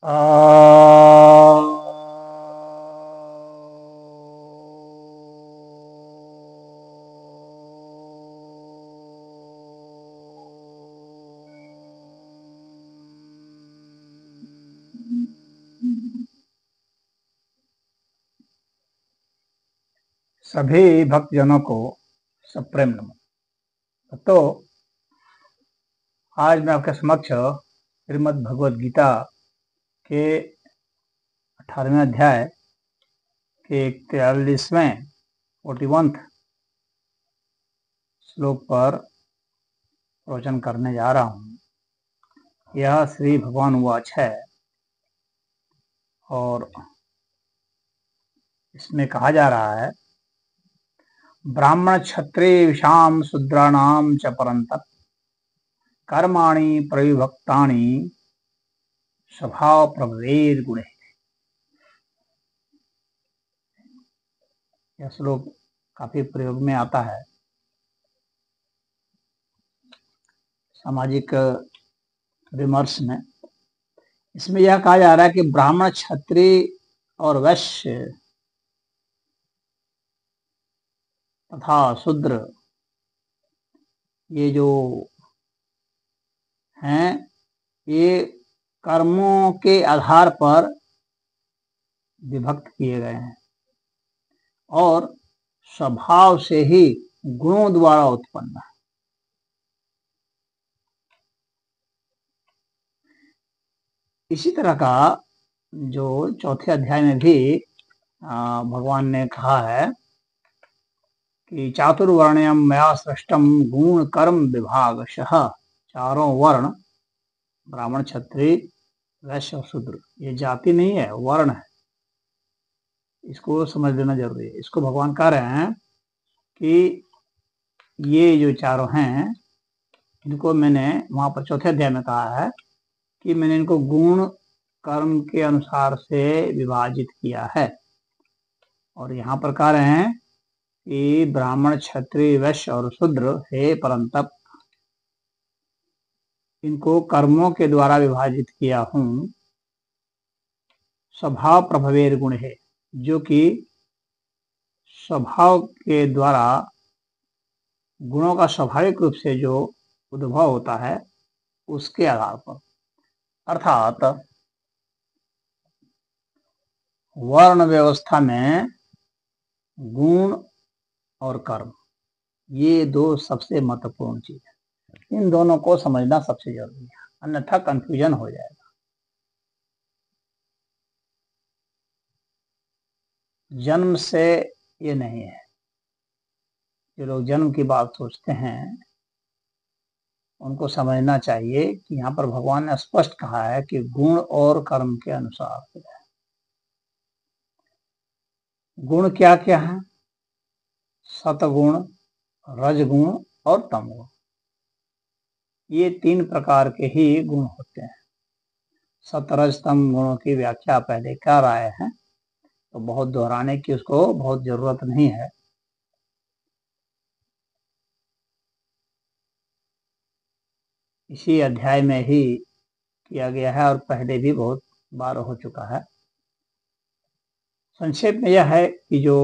आ, सभी भक्तजनों को सप्रेम नमन। तो आज मैं आपके समक्ष श्रीमद् भगवद गीता के 18वें अध्याय के 43वें 41 श्लोक पर प्रवचन करने जा रहा हूँ। यह श्री भगवान उवाच है और इसमें कहा जा रहा है, ब्राह्मण क्षत्रिय विषाम शूद्राणाम च परन्तप कर्माणि प्रविभक्तानि स्वभाव प्रभवेर गुणे। यह श्लोक काफी प्रयोग में आता है। सामाजिक विमर्श में इसमें यह कहा जा रहा है कि ब्राह्मण क्षत्रिय और वैश्य तथा शूद्र ये जो हैं, ये कर्मों के आधार पर विभक्त किए गए हैं और स्वभाव से ही गुणों द्वारा उत्पन्न है। इसी तरह का जो चौथे अध्याय में भी भगवान ने कहा है कि चातुर्वर्ण्यम मया सृष्टम गुण कर्म विभागशः। चारों वर्ण ब्राह्मण क्षत्रिय वैश्य और शूद्र, ये जाति नहीं है, वर्ण है। इसको समझ लेना जरूरी है। इसको भगवान कह रहे हैं कि ये जो चारों हैं, इनको मैंने वहां पर चौथे अध्याय में कहा है कि मैंने इनको गुण कर्म के अनुसार से विभाजित किया है। और यहाँ पर कह रहे हैं कि ब्राह्मण क्षत्रिय वैश्य और शूद्र हे परंतप, इनको कर्मों के द्वारा विभाजित किया हूं। स्वभाव प्रभवेर गुण है, जो कि स्वभाव के द्वारा गुणों का स्वाभाविक रूप से जो उद्भव होता है उसके आधार पर, अर्थात वर्ण व्यवस्था में गुण और कर्म ये दो सबसे महत्वपूर्ण चीज है। इन दोनों को समझना सबसे जरूरी है, अन्यथा कंफ्यूजन हो जाएगा। जन्म से ये नहीं है। जो लोग जन्म की बात सोचते हैं उनको समझना चाहिए कि यहाँ पर भगवान ने स्पष्ट कहा है कि गुण और कर्म के अनुसार है। गुण क्या क्या है? सतगुण, रजगुण और तमगुण, ये 3 प्रकार के ही गुण होते हैं। सतरज तम गुणों की व्याख्या पहले कर आए हैं, तो बहुत दोहराने की उसको बहुत जरूरत नहीं है। इसी अध्याय में ही किया गया है और पहले भी बहुत बार हो चुका है। संक्षेप में यह है कि जो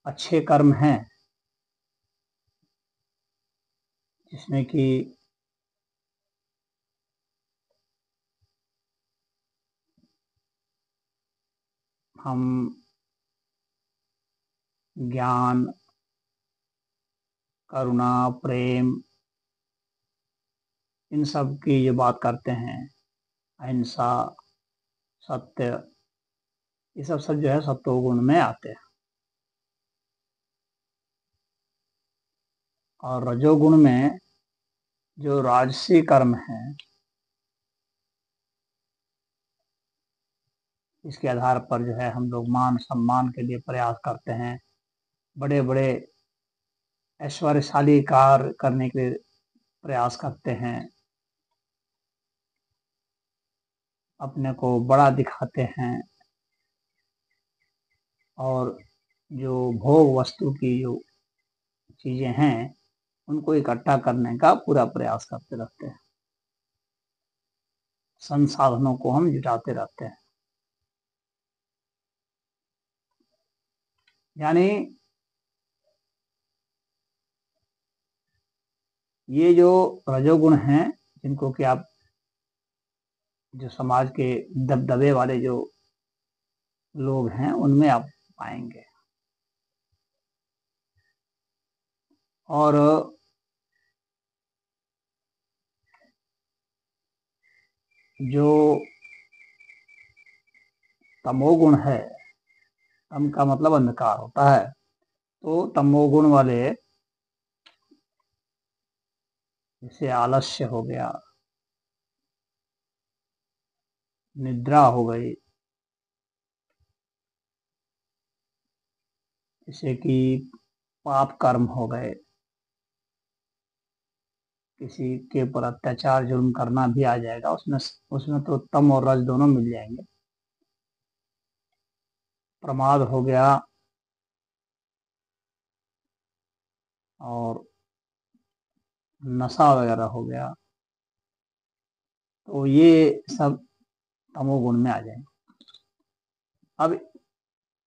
अच्छे कर्म हैं, जिसमें कि हम ज्ञान, करुणा, प्रेम, इन सब की जो बात करते हैं, अहिंसा, सत्य, ये सब जो है सत्वगुण में आते हैं। और रजोगुण में जो राजसी कर्म है, इसके आधार पर जो है हम लोग मान सम्मान के लिए प्रयास करते हैं, बड़े बड़े ऐश्वर्यशाली कार्य करने के लिए प्रयास करते हैं, अपने को बड़ा दिखाते हैं और जो भोग वस्तु की जो चीजें हैं उनको इकट्ठा करने का पूरा प्रयास करते रहते हैं। संसाधनों को हम जुटाते रहते हैं। यानी ये जो रजोगुण हैं, जिनको कि आप जो समाज के दबदबे वाले जो लोग हैं उनमें आप पाएंगे। और जो तमोगुण है, तम का मतलब अंधकार होता है, तो तमोगुण वाले जैसे आलस्य हो गया, निद्रा हो गई, जैसे कि पाप कर्म हो गए, किसी के ऊपर अत्याचार जुल्म करना भी आ जाएगा उसमें। उसमें तो तम और रज दोनों मिल जाएंगे। प्रमाद हो गया और नशा वगैरह हो गया, तो ये सब तमोगुण में आ जाएंगे। अब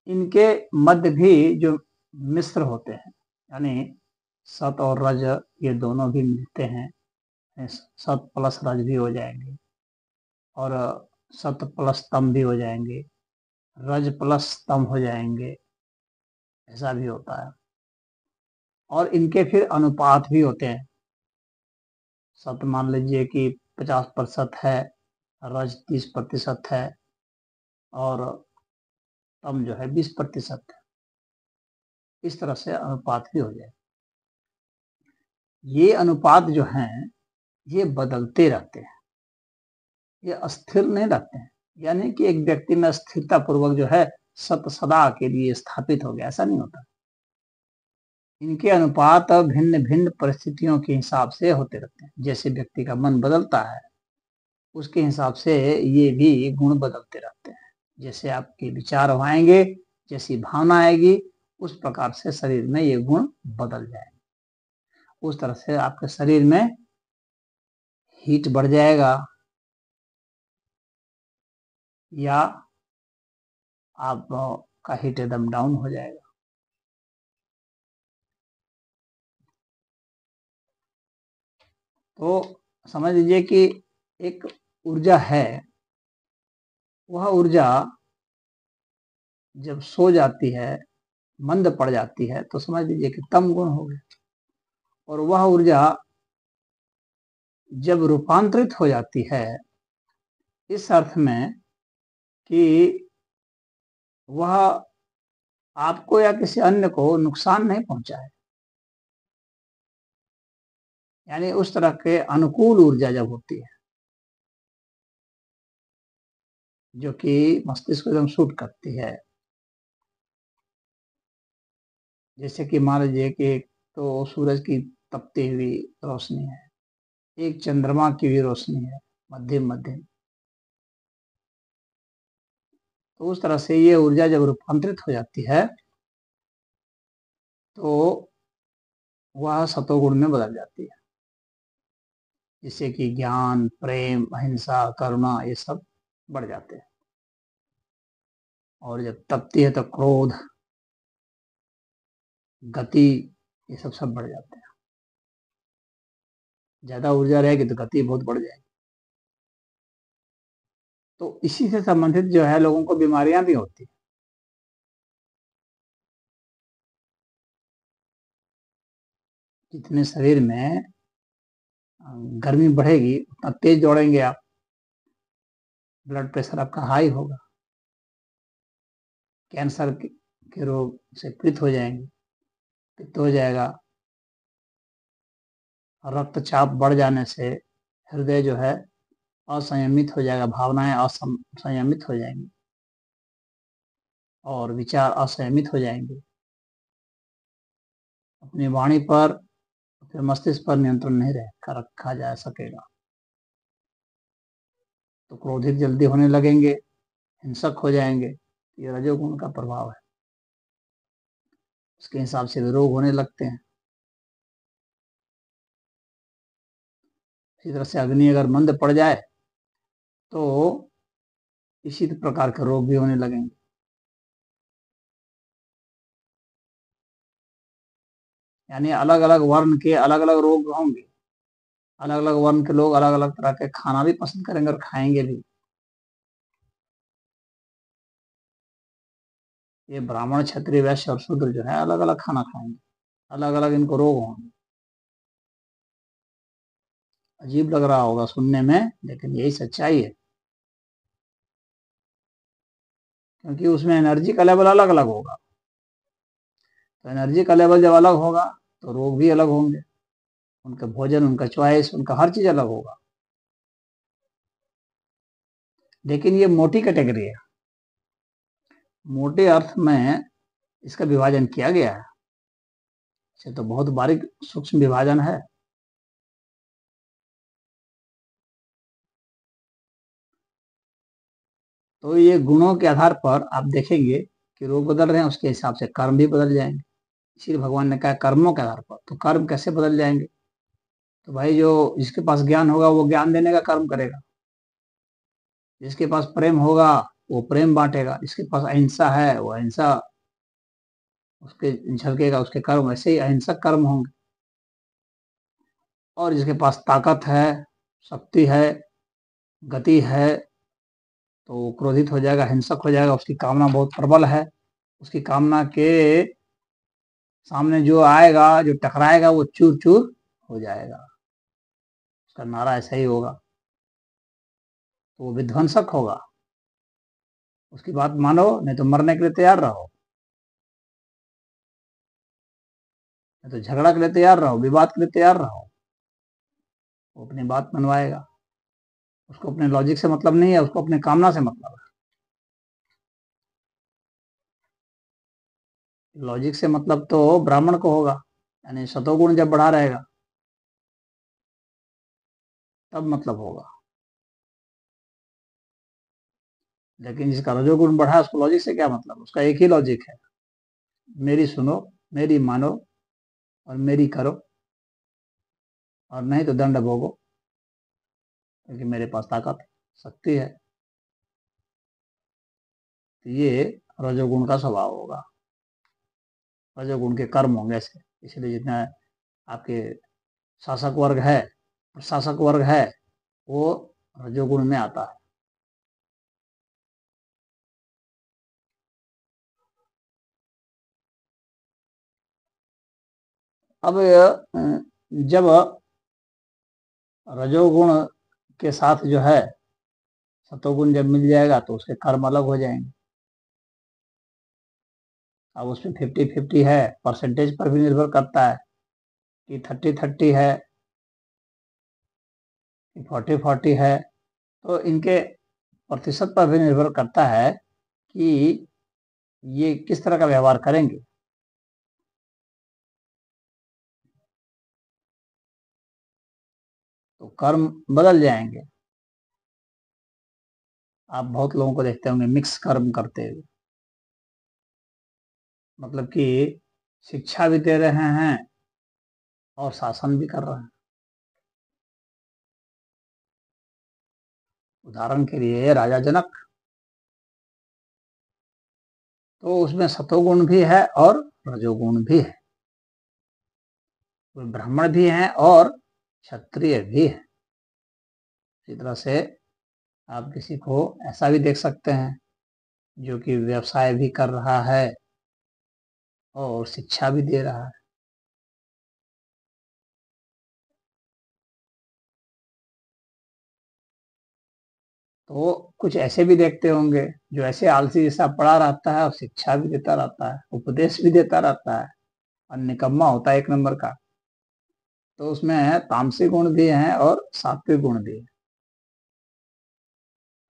इनके मध्य भी जो मिश्र होते हैं, यानी सत और रज ये दोनों भी मिलते हैं, सत प्लस रज भी हो जाएंगे और सत प्लस तम भी हो जाएंगे, रज प्लस तम हो जाएंगे, ऐसा भी होता है। और इनके फिर अनुपात भी होते हैं। सत मान लीजिए कि 50% है, रज 30% है और तम जो है 20% है। इस तरह से अनुपात भी हो जाए। ये अनुपात जो हैं ये बदलते रहते हैं, ये अस्थिर नहीं रहते हैं। यानी कि एक व्यक्ति में स्थिरता पूर्वक जो है सत सदा के लिए स्थापित हो गया, ऐसा नहीं होता। इनके अनुपात भिन्न भिन्न परिस्थितियों के हिसाब से होते रहते हैं। जैसे व्यक्ति का मन बदलता है उसके हिसाब से ये भी गुण बदलते रहते हैं। जैसे आपके विचार आएंगे, जैसी भावना आएगी, उस प्रकार से शरीर में ये गुण बदल जाएंगे। उस तरह से आपके शरीर में हीट बढ़ जाएगा या आप का हीट एकदम डाउन हो जाएगा। तो समझ लीजिए कि एक ऊर्जा है, वह ऊर्जा जब सो जाती है, मंद पड़ जाती है, तो समझ लीजिए कि तम गुण हो गया। और वह ऊर्जा जब रूपांतरित हो जाती है, इस अर्थ में कि वह आपको या किसी अन्य को नुकसान नहीं पहुंचाए, यानी उस तरह के अनुकूल ऊर्जा जब होती है जो कि मस्तिष्क को एकदम सूट करती है। जैसे कि मान लीजिए कि एक तो सूरज की तपती हुई रोशनी है, एक चंद्रमा की भी रोशनी है, मध्यम मध्यम। तो उस तरह से ये ऊर्जा जब रूपांतरित हो जाती है तो वह सतोगुण में बदल जाती है, जिससे कि ज्ञान, प्रेम, अहिंसा, करुणा ये सब बढ़ जाते हैं। और जब तपती है तो क्रोध, गति, ये सब बढ़ जाते हैं। ज्यादा ऊर्जा रहेगी तो गति बहुत बढ़ जाएगी। तो इसी से संबंधित जो है लोगों को बीमारियां भी होती है। जितने शरीर में गर्मी बढ़ेगी उतना तेज दौड़ेंगे आप, ब्लड प्रेशर आपका हाई होगा, कैंसर के रोग से पीड़ित हो जाएंगे, पित्त हो जाएगा, रक्तचाप बढ़ जाने से हृदय जो है असंयमित हो जाएगा, भावनाएं असंयमित हो जाएंगी और विचार असंयमित हो जाएंगे। अपनी वाणी पर, फिर मस्तिष्क पर नियंत्रण नहीं रखा जा सकेगा, तो क्रोधित जल्दी होने लगेंगे, हिंसक हो जाएंगे। ये रजोगुण का प्रभाव है, उसके हिसाब से रोग होने लगते हैं। इसी तरह से अग्नि अगर मंद पड़ जाए तो इसी प्रकार के रोग भी होने लगेंगे। यानी अलग अलग वर्ण के अलग अलग रोग होंगे, अलग अलग वर्ण के लोग अलग अलग तरह के खाना भी पसंद करेंगे और खाएंगे भी। ये ब्राह्मण क्षत्रिय वैश्य और शूद्र जो है अलग अलग खाना खाएंगे, अलग अलग इनको रोग होंगे। अजीब लग रहा होगा सुनने में, लेकिन यही सच्चाई है, क्योंकि उसमें एनर्जी का लेवल अलग अलग होगा। तो एनर्जी का लेवल जब अलग होगा तो रोग भी अलग होंगे, उनका भोजन, उनका चॉइस, उनका हर चीज अलग होगा। लेकिन ये मोटी कैटेगरी है, मोटे अर्थ में इसका विभाजन किया गया है। इसे तो बहुत बारीक सूक्ष्म विभाजन है। तो ये गुणों के आधार पर आप देखेंगे कि रोग बदल रहे हैं, उसके हिसाब से कर्म भी बदल जाएंगे। इसीलिए भगवान ने कहा कर्मों के आधार पर। तो कर्म कैसे बदल जाएंगे? तो भाई जो जिसके पास ज्ञान होगा वो ज्ञान देने का कर्म करेगा, जिसके पास प्रेम होगा वो प्रेम बांटेगा, जिसके पास अहिंसा है वो अहिंसा उसके झलकेगा, उसके कर्म वैसे ही अहिंसक कर्म होंगे। और जिसके पास ताकत है, शक्ति है, गति है, तो वो क्रोधित हो जाएगा, हिंसक हो जाएगा, उसकी कामना बहुत प्रबल है, उसकी कामना के सामने जो आएगा, जो टकराएगा वो चूर चूर हो जाएगा। उसका नारा ऐसा ही होगा, तो वो विध्वंसक होगा। उसकी बात मानो, नहीं तो मरने के लिए तैयार रहो, नहीं तो झगड़ा के लिए तैयार रहो, विवाद के लिए तैयार रहो। वो अपनी बात मनवाएगा, उसको अपने लॉजिक से मतलब नहीं है, उसको अपने कामना से मतलब है। लॉजिक से मतलब तो ब्राह्मण को होगा, यानी सतोगुण जब बढ़ा रहेगा तब मतलब होगा। लेकिन जिसका रजोगुण बढ़ा है उसको लॉजिक से क्या मतलब? उसका एक ही लॉजिक है, मेरी सुनो, मेरी मानो और मेरी करो, और नहीं तो दंड भोगो, क्योंकि मेरे पास ताकत शक्ति है। तो ये रजोगुण का स्वभाव होगा, रजोगुण के कर्म होंगे ऐसे। इसलिए जितना आपके शासक वर्ग है, प्रशासक वर्ग है, वो रजोगुण में आता है। अब जब रजोगुण के साथ जो है सतोगुण जब मिल जाएगा तो उसके कर्म अलग हो जाएंगे। अब उसमें 50-50 है, परसेंटेज पर भी निर्भर करता है कि 30-30 है कि 40-40 है। तो इनके प्रतिशत पर भी निर्भर करता है कि ये किस तरह का व्यवहार करेंगे। तो कर्म बदल जाएंगे। आप बहुत लोगों को देखते होंगे मिक्स कर्म करते हुए, मतलब कि शिक्षा भी दे रहे हैं और शासन भी कर रहे हैं। उदाहरण के लिए राजा जनक, तो उसमें सतोगुण भी है और रजोगुण भी है, वो ब्राह्मण भी हैं और क्षत्रिय भी है। इसी तरह से आप किसी को ऐसा भी देख सकते हैं जो कि व्यवसाय भी कर रहा है और शिक्षा भी दे रहा है। तो कुछ ऐसे भी देखते होंगे जो ऐसे आलसी जैसा पड़ा रहता है और शिक्षा भी देता रहता है, उपदेश भी देता रहता है, और निकम्मा होता है एक नंबर का। तो उसमें तामसिक गुण भी हैं और सात्विक गुण भी है,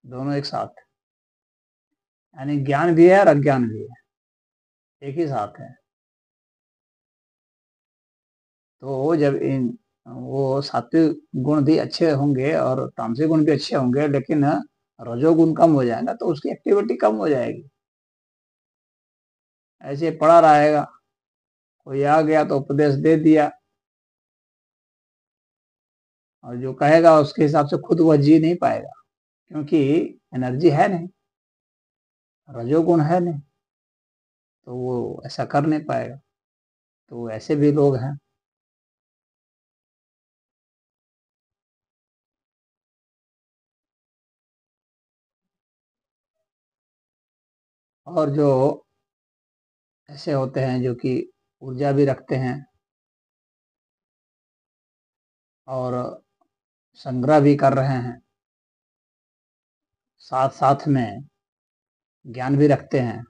दोनों एक साथ, यानी ज्ञान भी है और अज्ञान भी है, एक ही साथ है। तो जब इन वो सात्विक गुण भी अच्छे होंगे और तामसिक गुण भी अच्छे होंगे, लेकिन रजोगुण कम हो जाएगा तो उसकी एक्टिविटी कम हो जाएगी। ऐसे पड़ा रहेगा, कोई आ गया तो उपदेश दे दिया, और जो कहेगा उसके हिसाब से खुद वह जी नहीं पाएगा। क्योंकि एनर्जी है नहीं, रजोगुण है नहीं, तो वो ऐसा कर नहीं पाएगा। तो ऐसे भी लोग हैं। और जो ऐसे होते हैं जो कि ऊर्जा भी रखते हैं और संग्रह भी कर रहे हैं, साथ साथ में ज्ञान भी रखते हैं,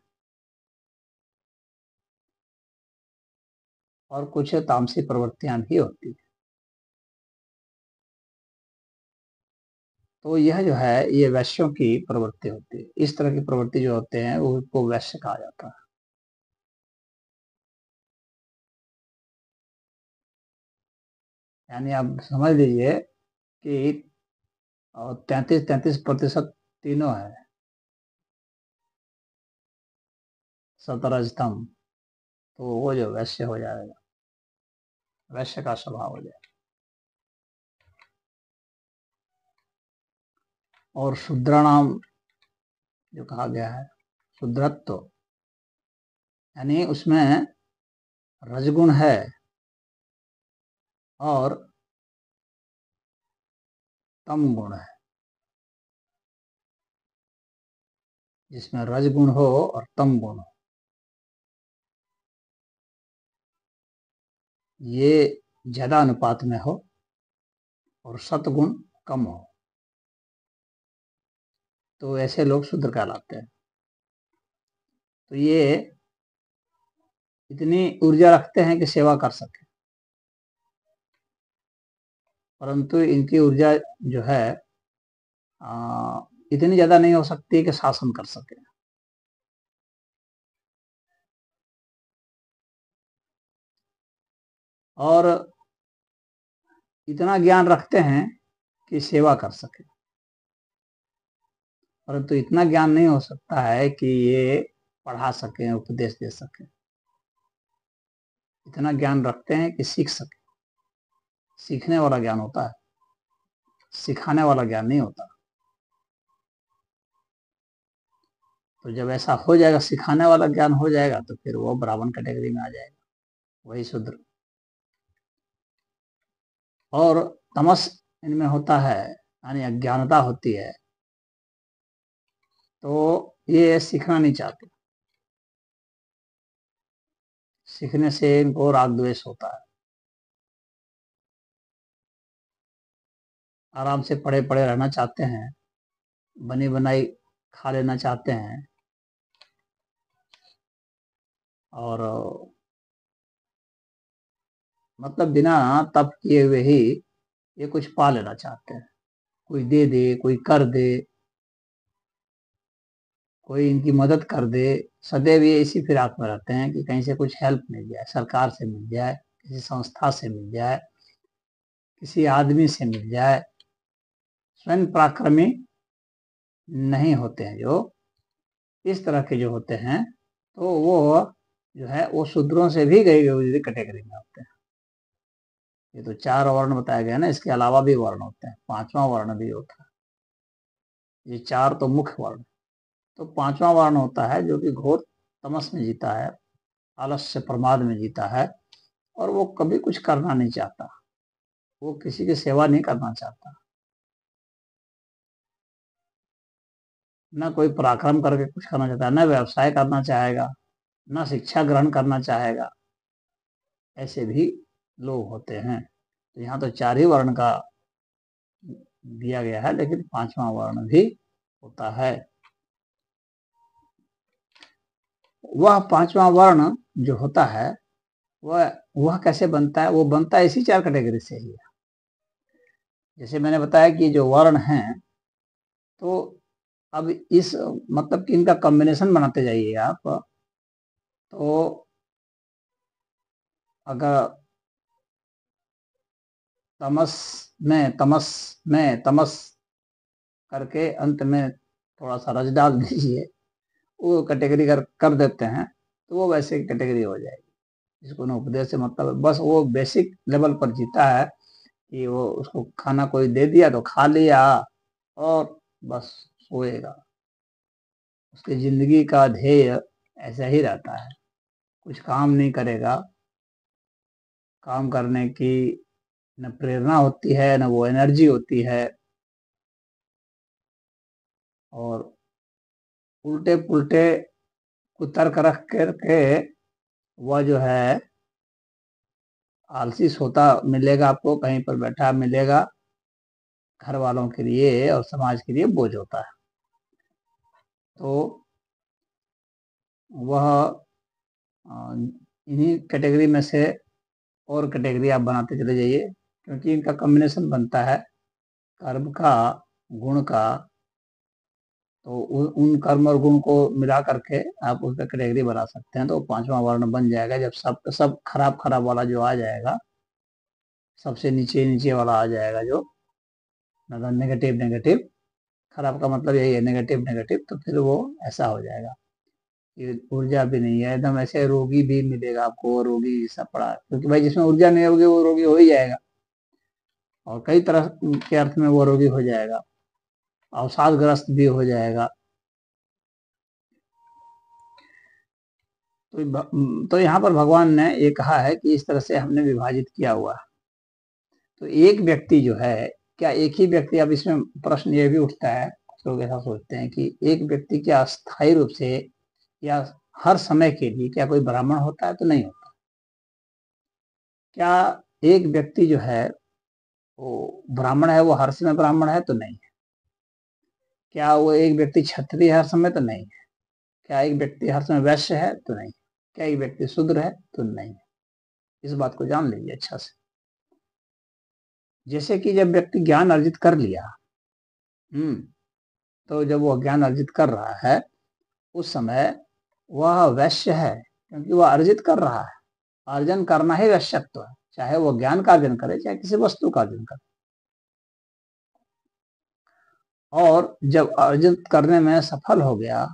और कुछ तामसी प्रवृत्तियां भी होती हैं। तो यह जो है ये वैश्यों की प्रवृत्ति होती है। इस तरह की प्रवृत्ति जो होते हैं उसको वैश्य कहा जाता है। यानी आप समझ लीजिए कि 33-33% तीनों है, सतरजतम, तो वो जो वैश्य हो जाएगा, वैश्य का स्वभाव हो जाएगा। और शूद्राणाम जो कहा गया है, शूद्रत्व, यानी उसमें रजगुण है और तम गुण है। जिसमें रजगुण हो और तम गुण हो, ये ज्यादा अनुपात में हो और सतगुण कम हो, तो ऐसे लोग शूद्र कहलाते हैं। तो ये इतनी ऊर्जा रखते हैं कि सेवा कर सके, परंतु इनकी ऊर्जा जो है इतनी ज्यादा नहीं हो सकती कि शासन कर सके। और इतना ज्ञान रखते हैं कि सेवा कर सके, परंतु इतना ज्ञान नहीं हो सकता है कि ये पढ़ा सके, उपदेश दे सके। इतना ज्ञान रखते हैं कि सीख सके। सीखने वाला ज्ञान होता है, सिखाने वाला ज्ञान नहीं होता। तो जब ऐसा हो जाएगा, सिखाने वाला ज्ञान हो जाएगा, तो फिर वो ब्राह्मण कैटेगरी में आ जाएगा, वही शूद्र। और तमस इनमें होता है, यानी अज्ञानता होती है, तो ये सीखना नहीं चाहते। सीखने से इनको राग द्वेष होता है। आराम से पड़े पड़े रहना चाहते हैं, बनी बनाई खा लेना चाहते हैं, और मतलब बिना तप किए हुए ही ये कुछ पा लेना चाहते हैं। कोई दे दे, कोई कर दे, कोई इनकी मदद कर दे। सदैव ये इसी फिराक में रहते हैं कि कहीं से कुछ हेल्प मिल जाए, सरकार से मिल जाए, किसी संस्था से मिल जाए, किसी आदमी से मिल जाए। स्वयं पराक्रमी नहीं होते हैं जो इस तरह के जो होते हैं, तो वो जो है वो शूद्रों से भी गई हुई कैटेगरी में होते हैं। ये तो 4 वर्ण बताया गया ना, इसके अलावा भी वर्ण होते हैं, 5वां वर्ण भी होता है। ये 4 तो मुख्य वर्ण। तो 5वां वर्ण होता है जो कि घोर तमस में जीता है, आलस्य प्रमाद में जीता है, और वो कभी कुछ करना नहीं चाहता, वो किसी की सेवा नहीं करना चाहता, ना कोई पराक्रम करके कुछ करना चाहता है, ना व्यवसाय करना चाहेगा, ना शिक्षा ग्रहण करना चाहेगा। ऐसे भी लोग होते हैं। तो यहाँ तो 4 ही वर्ण का दिया गया है, लेकिन 5वां वर्ण भी होता है। वह 5वां वर्ण जो होता है वह कैसे बनता है? वो बनता है इसी 4 कैटेगरी से ही। जैसे मैंने बताया कि जो वर्ण हैं, तो अब इस मतलब कि इनका कॉम्बिनेशन बनाते जाइए आप। तो अगर तमस तमस करके अंत में थोड़ा सा रज डाल दीजिए, वो कैटेगरी कर देते हैं, तो वो वैसे कैटेगरी हो जाएगी। जिसको ना उपदेश से मतलब, बस वो बेसिक लेवल पर जीता है कि वो उसको खाना कोई दे दिया तो खा लिया, और बस सोएगा। उसकी जिंदगी का ध्येय ऐसा ही रहता है, कुछ काम नहीं करेगा। काम करने की न प्रेरणा होती है, न वो एनर्जी होती है, और उल्टे पुल्टे को तर्क रख करके वह जो है आलसी सोता मिलेगा, आपको कहीं पर बैठा मिलेगा, घर वालों के लिए और समाज के लिए बोझ होता है। तो वह इन्हीं कैटेगरी में से और कैटेगरी आप बनाते चले जाइए, क्योंकि इनका कॉम्बिनेशन बनता है कर्म का, गुण का। तो उन कर्म और गुण को मिला करके आप उस पर कैटेगरी बना सकते हैं, तो पांचवा वर्ण बन जाएगा। जब सब खराब खराब वाला जो आ जाएगा, सबसे नीचे नीचे वाला आ जाएगा, जो मतलब नेगेटिव नेगेटिव, खराब का मतलब यही है नेगेटिव नेगेटिव, तो फिर वो ऐसा हो जाएगा, ये ऊर्जा भी नहीं है, एकदम ऐसे रोगी भी मिलेगा आपको, रोगी सा पड़ा, क्योंकि भाई जिसमें ऊर्जा नहीं होगी वो रोगी हो ही जाएगा, और कई तरह के अर्थ में वो रोगी हो जाएगा, अवसादग्रस्त भी हो जाएगा। तो यहाँ पर भगवान ने ये कहा है कि इस तरह से हमने विभाजित किया हुआ है। तो एक व्यक्ति जो है, क्या एक ही व्यक्ति, अब इसमें प्रश्न ये भी उठता है, लोग ऐसा सोचते हैं कि एक व्यक्ति क्या अस्थायी रूप से या हर समय के लिए क्या कोई ब्राह्मण होता है? तो नहीं होता। क्या एक व्यक्ति जो है वो ब्राह्मण है, वो हर समय ब्राह्मण है? तो नहीं है। क्या वो एक व्यक्ति क्षत्रिय है हर समय? तो नहीं है। क्या एक व्यक्ति हर समय वैश्य है? तो नहीं। क्या एक व्यक्ति शूद्र है? तो नहीं। इस बात को जान लीजिए अच्छा से। जैसे कि जब व्यक्ति ज्ञान अर्जित कर लिया, तो जब वो ज्ञान अर्जित कर रहा है उस समय वह वैश्य है, क्योंकि वह अर्जित कर रहा है। अर्जन करना ही वैश्यत्व है, चाहे वो ज्ञान का अर्जन करे, चाहे किसी वस्तु का अर्जन करे। और जब अर्जित करने में सफल हो गया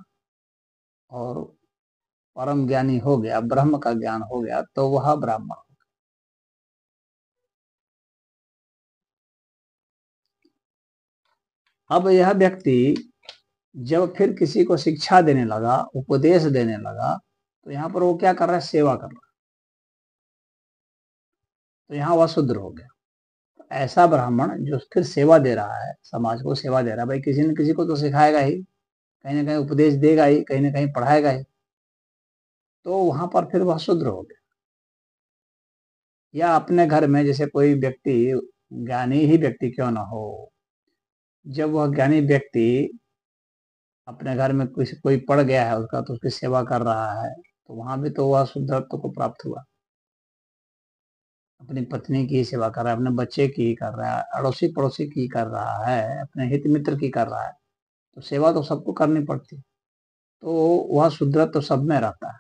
और परम ज्ञानी हो गया, ब्रह्म का ज्ञान हो गया, तो वह ब्राह्मण। अब यह व्यक्ति जब फिर किसी को शिक्षा देने लगा, उपदेश देने लगा, तो यहाँ पर वो क्या कर रहा है? सेवा कर रहा है। तो यहाँ वह शूद्र हो गया। तो ऐसा ब्राह्मण जो फिर सेवा दे रहा है, समाज को सेवा दे रहा है, भाई किसी न किसी को तो सिखाएगा ही, कहीं ना कहीं उपदेश देगा ही, कहीं ना कहीं पढ़ाएगा ही, तो वहां पर फिर वह शूद्र हो गया। या अपने घर में जैसे कोई व्यक्ति, ज्ञानी ही व्यक्ति क्यों ना हो, जब वह ज्ञानी व्यक्ति अपने घर में कोई पड़ गया है उसका, तो उसकी सेवा कर रहा है, तो वहां भी तो वह शुद्धत्व को प्राप्त हुआ। अपनी पत्नी की सेवा कर रहा है, अपने बच्चे की कर रहा है, अड़ोसी पड़ोसी की कर रहा है, अपने हित मित्र की कर रहा है, तो सेवा तो सबको करनी पड़ती है। तो वह शुद्धत्व सब में रहता है,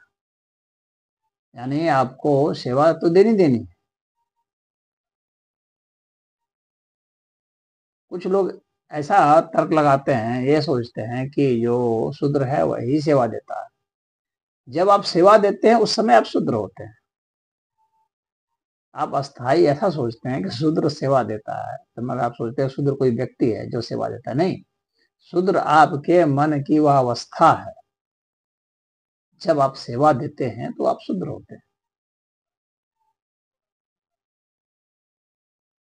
यानी आपको सेवा तो देनी देनी है। कुछ लोग ऐसा तर्क लगाते हैं, ये सोचते हैं कि जो शूद्र है वही सेवा देता है। जब आप सेवा देते हैं उस समय आप शूद्र होते हैं। आप अस्थाई ऐसा सोचते हैं कि शूद्र सेवा देता है, तो मगर आप सोचते हैं शूद्र कोई व्यक्ति है जो सेवा देता है। नहीं, शूद्र आपके मन की वह अवस्था है। जब आप सेवा देते हैं तो आप शूद्र होते हैं।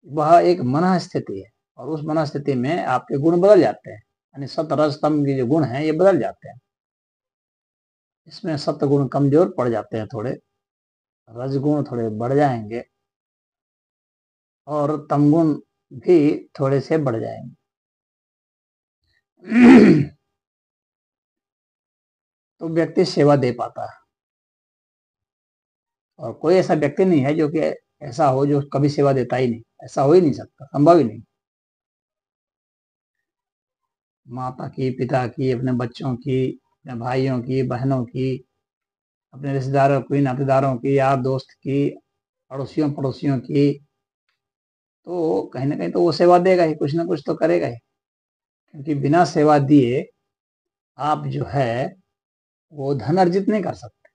वह एक मन स्थिति है, और उस मन स्थिति में आपके गुण बदल जाते हैं, यानी सत रज तम के जो गुण हैं ये बदल जाते हैं। इसमें सत्य गुण कमजोर पड़ जाते हैं थोड़े, रजगुण थोड़े बढ़ जाएंगे, और तमगुण भी थोड़े से बढ़ जाएंगे। तो व्यक्ति सेवा दे पाता है, और कोई ऐसा व्यक्ति नहीं है जो कि ऐसा हो जो कभी सेवा देता ही नहीं। ऐसा हो ही नहीं सकता, संभव ही नहीं। माता की, पिता की, अपने बच्चों की, अपने भाइयों की, बहनों की, अपने रिश्तेदारों की, नातेदारों की, यार दोस्त की, अड़ोसियों पड़ोसियों की, तो कहीं ना कहीं तो वो सेवा देगा ही, कुछ ना कुछ तो करेगा ही। क्योंकि बिना सेवा दिए आप जो है वो धन अर्जित नहीं कर सकते,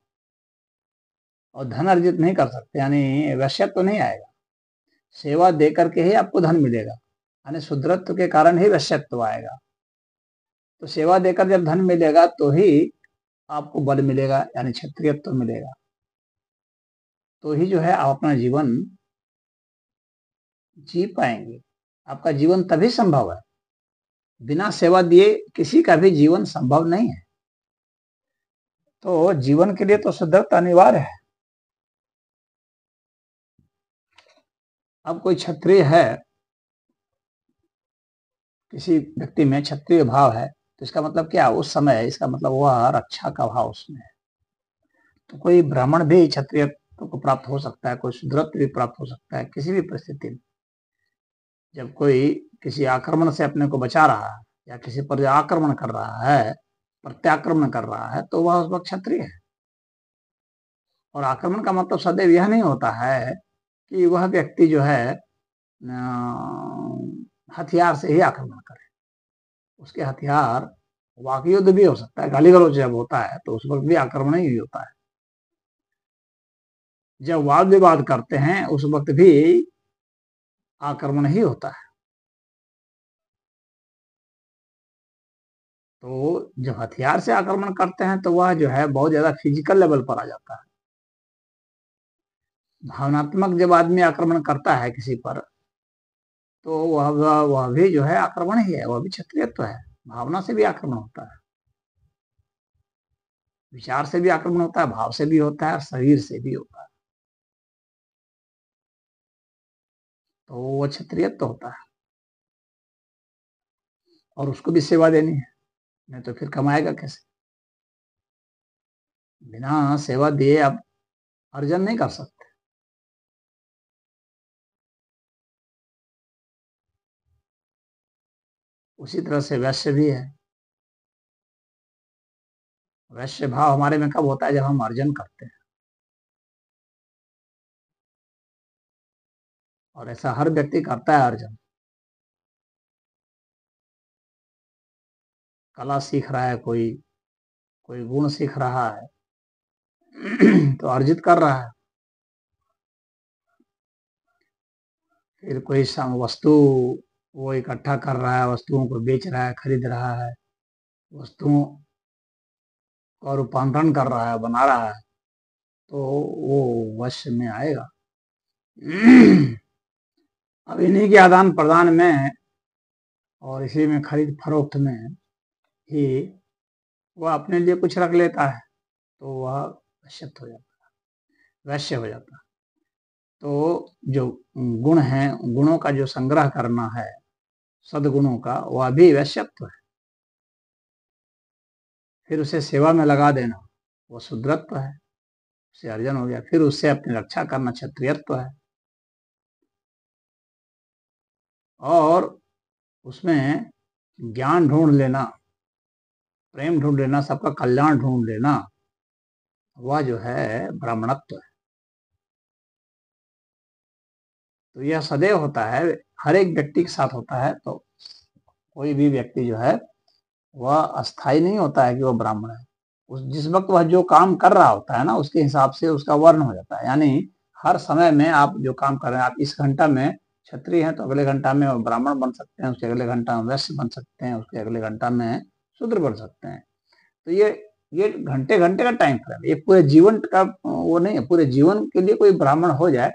और धन अर्जित नहीं कर सकते यानी वैश्यत्व तो नहीं आएगा। सेवा दे करके ही आपको धन मिलेगा, यानी शुद्रत्व के कारण ही वैश्यत्व आएगा। तो सेवा देकर जब धन मिलेगा तो ही आपको बल मिलेगा, यानी क्षत्रियत्व तो मिलेगा, तो ही जो है आप अपना जीवन जी पाएंगे। आपका जीवन तभी संभव है, बिना सेवा दिए किसी का भी जीवन संभव नहीं है। तो जीवन के लिए तो शुद्धता अनिवार्य है। अब कोई क्षत्रिय है, किसी व्यक्ति में क्षत्रिय भाव है, तो इसका मतलब क्या, उस समय इसका मतलब वह रक्षा का भाव उसमें है। तो कोई ब्राह्मण भी क्षत्रियत्व को प्राप्त हो सकता है, कोई शूद्रत्व भी प्राप्त हो सकता है किसी भी परिस्थिति में। जब कोई किसी आक्रमण से अपने को बचा रहा है या किसी पर आक्रमण कर रहा है, प्रत्याक्रमण कर रहा है, तो वह उस वक्त क्षत्रिय है। और आक्रमण का मतलब सदैव यह नहीं होता है कि वह व्यक्ति जो है हथियार से ही आक्रमण करे। उसके हथियार वाक युद्ध भी हो सकता है, गाली गलौज जब होता है तो उस वक्त भी आक्रमण ही होता है। जब वाद विवाद करते हैं उस वक्त भी आक्रमण ही होता है। तो जब हथियार से आक्रमण करते हैं तो वह जो है बहुत ज्यादा फिजिकल लेवल पर आ जाता है। भावनात्मक जब आदमी आक्रमण करता है किसी पर, तो वह भी जो है आक्रमण ही है, वह भी क्षत्रियत्व है। भावना से भी आक्रमण होता है, विचार से भी आक्रमण होता है, भाव से भी होता है, और शरीर से भी होता है। तो वह क्षत्रियत्व होता है, और उसको भी सेवा देनी है, नहीं तो फिर कमाएगा कैसे। बिना सेवा दिए आप अर्जन नहीं कर सकते। उसी तरह से वैश्य भी है। वैश्य भाव हमारे में कब होता है, जब हम अर्जन करते हैं। और ऐसा हर व्यक्ति करता है अर्जन। कला सीख रहा है कोई, कोई गुण सीख रहा है तो अर्जित कर रहा है। फिर कोई वस्तु वो इकट्ठा कर रहा है, वस्तुओं को बेच रहा है, खरीद रहा है, वस्तुओं का रूपांतरण कर रहा है, बना रहा है, तो वो वश में आएगा। अब इन्हीं के आदान प्रदान में और इसी में खरीद फरोख्त में ही वह अपने लिए कुछ रख लेता है, तो वह वश्यत्व हो जाता है, वैश्य हो जाता है। तो जो गुण है, गुणों का जो संग्रह करना है, सद्गुणों का, वह भी वैश्यत्व है। फिर उसे सेवा में लगा देना, वो शूद्रत्व है, उसे अर्जन हो गया। फिर उससे अपनी रक्षा करना क्षत्रियत्व है। और उसमें ज्ञान ढूंढ लेना, प्रेम ढूंढ लेना, सबका कल्याण ढूंढ लेना, वह जो है ब्राह्मणत्व है। तो यह सदैव होता है, हर एक व्यक्ति के साथ होता है। तो कोई भी व्यक्ति जो है वह अस्थाई नहीं होता है कि वह ब्राह्मण है। उस जिस वक्त वह जो काम कर रहा होता है ना, उसके हिसाब से उसका वर्ण हो जाता है। यानी हर समय में आप जो काम कर रहे हैं, आप इस घंटा में क्षत्रिय हैं तो अगले घंटा में ब्राह्मण बन सकते हैं, उसके अगले घंटा में वैश्य बन सकते हैं, उसके अगले घंटा में शूद्र बन सकते हैं। तो ये घंटे घंटे का टाइम फ्रेम, ये पूरे जीवन का वो नहीं है। पूरे जीवन के लिए कोई ब्राह्मण हो जाए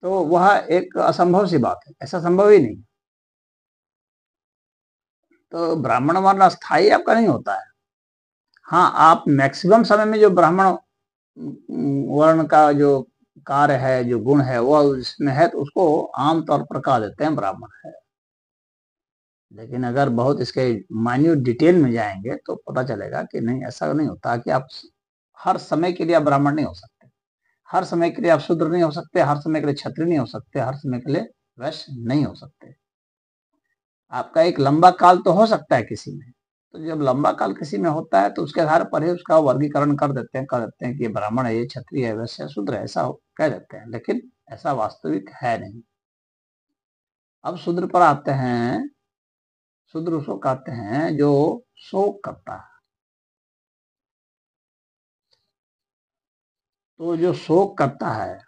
तो वह एक असंभव सी बात है, ऐसा संभव ही नहीं। तो ब्राह्मण वर्ण स्थायी आपका नहीं होता है। हाँ, आप मैक्सिमम समय में जो ब्राह्मण वर्ण का जो कार्य है, जो गुण है, वह इसमें है, तो उसको आमतौर पर कहा देते हैं ब्राह्मण है। लेकिन अगर बहुत इसके माइन्यूट डिटेल में जाएंगे तो पता चलेगा कि नहीं, ऐसा नहीं होता कि आप हर समय के लिए आप ब्राह्मण नहीं हो सकते, हर समय के लिए आप शूद्र नहीं हो सकते, हर समय के लिए क्षत्रिय नहीं हो सकते, हर समय के लिए वैश्य नहीं हो सकते। आपका एक लंबा काल तो हो सकता है किसी में। तो जब लंबा काल किसी में होता है तो उसके आधार पर ही उसका वर्गीकरण कर देते हैं कि ये ब्राह्मण है, ये क्षत्रिय है, वैश्य है, शूद्र है, ऐसा कह देते हैं। लेकिन ऐसा वास्तविक है नहीं। अब शूद्र पर आते हैं। शूद्र उसको कहते हैं जो शोक करता है। तो जो शोक करता है,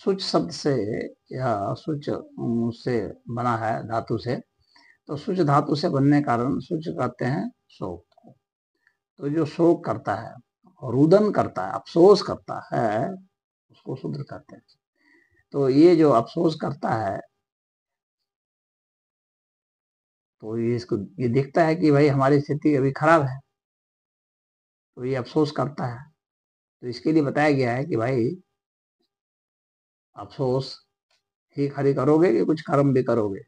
शुच शब्द से, या शुच से बना है धातु से, तो शुच धातु से बनने के कारण शुच कहते हैं शोक को। तो जो शोक करता है, रुदन करता है, अफसोस करता है, उसको शूद्र कहते हैं। तो ये जो अफसोस करता है, तो ये इसको ये देखता है कि भाई हमारी स्थिति अभी खराब है, तो ये अफसोस करता है। तो इसके लिए बताया गया है कि भाई अफसोस ही खाली करोगे कि कुछ कर्म भी करोगे।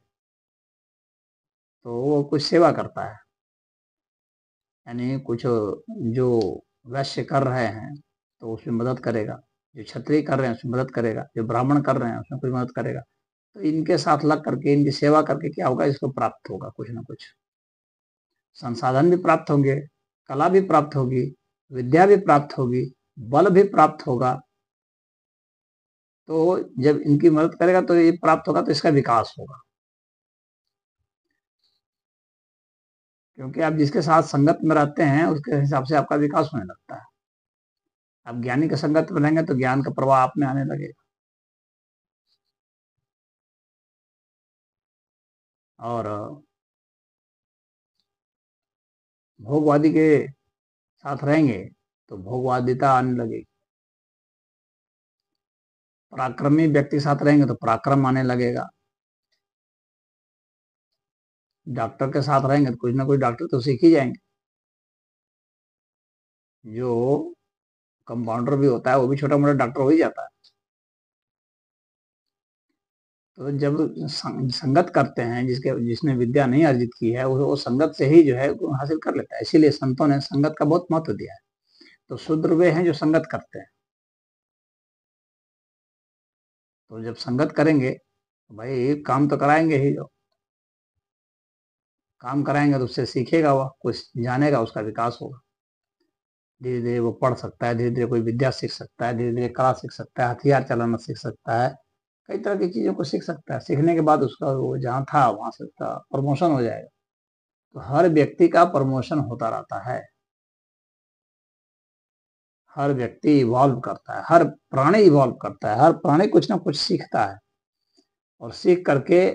तो वो कुछ सेवा करता है, यानी कुछ जो वैश्य कर रहे हैं तो उसमें मदद करेगा, जो क्षत्रिय कर रहे हैं उसमें मदद करेगा, जो ब्राह्मण कर रहे हैं उसमें कुछ मदद करेगा। तो इनके साथ लग करके, इनकी सेवा करके क्या होगा, इसको प्राप्त होगा कुछ ना कुछ। संसाधन भी प्राप्त होंगे, कला भी प्राप्त होगी, विद्या भी प्राप्त होगी, बल भी प्राप्त होगा। तो जब इनकी मदद करेगा तो ये प्राप्त होगा, तो इसका विकास होगा। क्योंकि आप जिसके साथ संगत में रहते हैं उसके हिसाब से आपका विकास होने लगता है। आप ज्ञानी के संगत में रहेंगे तो ज्ञान का प्रवाह आप में आने लगेगा। और भोगवादी के साथ रहेंगे तो भोगवादिता आने लगेगी। पराक्रमी व्यक्ति के साथ रहेंगे तो पराक्रम आने लगेगा। डॉक्टर के साथ रहेंगे तो कुछ ना कुछ डॉक्टर तो सीख ही जाएंगे। जो कंपाउंडर भी होता है वो भी छोटा मोटा डॉक्टर हो ही जाता है। तो जब संगत करते हैं, जिसने विद्या नहीं अर्जित की है वो संगत से ही जो है हासिल कर लेता है। इसीलिए संतों ने संगत का बहुत महत्व दिया है। तो शूद्र वे हैं जो संगत करते हैं। तो जब संगत करेंगे तो भाई काम तो कराएंगे ही। जो काम कराएंगे तो उससे सीखेगा, वह कुछ जानेगा, उसका विकास होगा। धीरे धीरे वो पढ़ सकता है, धीरे धीरे कोई विद्या सीख सकता है, धीरे धीरे कला सीख सकता है, हथियार चलाना सीख सकता है, कई तरह की चीजों को सीख सकता है। सीखने के बाद उसका वो जहाँ था वहां से उसका प्रमोशन हो जाएगा। तो हर व्यक्ति का प्रमोशन होता रहता है। हर व्यक्ति इवॉल्व करता है, हर प्राणी इवॉल्व करता है, हर प्राणी कुछ ना कुछ सीखता है। और सीख करके